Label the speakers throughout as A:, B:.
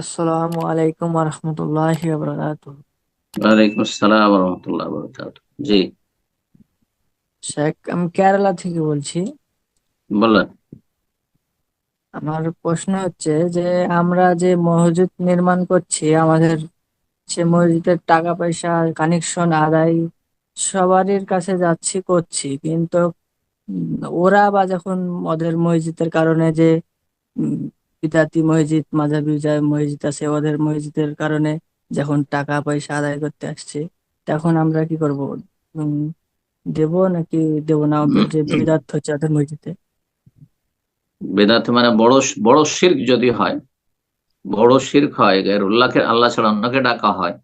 A: আসসালামু আলাইকুম রহমতুল্লাহি বারাকাতুহু।
B: ওয়ালাইকুম আসসালাম রহমতুল্লাহ বরকাত। জি,
A: শেখ, আমি কেরালা থেকে বলছি।
B: বলেন।
A: আমার প্রশ্ন হচ্ছে যে আমরা যে মসজিদ নির্মাণ করছি, আমাদের সে মসজিদের টাকা পয়সা কানেকশন আদায় সবারই কাছে যাচ্ছি করছি, কিন্তু ওরা বা যখন ওদের মসজিদের কারণে যে উম, বিদাতি মসজিদ, মাঝাবি যা মসজিদ আছে, ওদের মসজিদের কারণে যখন টাকা পয়সা আদায় করতে আসছে, তখন আমরা কি করব? দেবো নাকি দেবো না? যে বেদাত হচ্ছে ওদের মসজিদে।
B: বেদাত মানে বড় বড় শিরক যদি হয়, বড় শিরক হয়, গায়রুল্লাহকে আল্লাহ ছাড়া অন্যকে ডাকা হয়,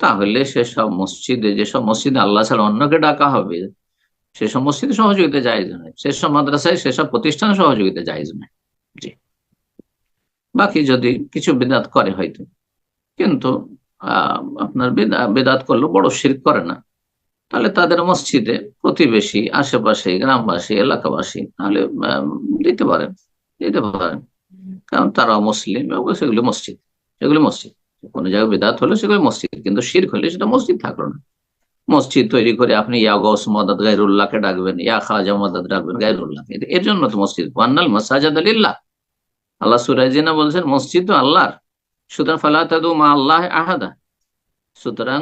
B: তাহলে সেসব মসজিদে, যেসব মসজিদে আল্লাহ ছাড়া অন্যকে ডাকা হবে, সেসব মসজিদে সহযোগিতা জায়েজ নয়, সেসব মাদ্রাসায়, সেসব প্রতিষ্ঠানে সহযোগিতা জায়েজ নয়। জি। বাকি যদি কিছু বেদাত করে হয়তো, কিন্তু আপনার বেদাত করলো বড় শিরক করে না, তাহলে তাদের মসজিদে প্রতিবেশী, আশেপাশে, গ্রামবাসী, এলাকাবাসী তাহলে দিতে পারেন, দিতে পারেন। কারণ তারা মুসলিম এবং সেগুলি মসজিদ, সেগুলি মসজিদ। কোনো জায়গায় বেদাত হলে সেগুলি মসজিদ, কিন্তু শিরক হলে সেটা মসজিদ থাকলো না। মসজিদ তৈরি করে আপনি ইয়া গৌস মদদ গায়রুল্লাহকে ডাকবেন, ইয়া খাজা মদদ ডাকবেন গায়রুল্লাহকে, এর জন্য তো মসজিদ। ওয়ান্নাল মাসাজিদ লিল্লাহ, আল্লাহ সূরা জিনা বলছেন মসজিদ তো আল্লাহর। সুতরাং ফালা তাদউ মা আল্লাহ আহাদা, সুতরাং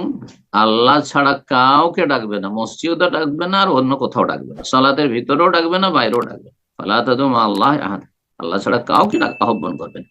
B: আল্লাহ ছাড়া কাউকে ডাকবে না, মসজিদও ডাকবে না, আর অন্য কোথাও ডাকবে না, সালাতের ভিতরেও ডাকবে না, বাইরেও ডাকবে না। ফালা তাদউ মা আল্লাহ আহাদ, আল্লাহ ছাড়া কাউকে আহ্বান করবেন।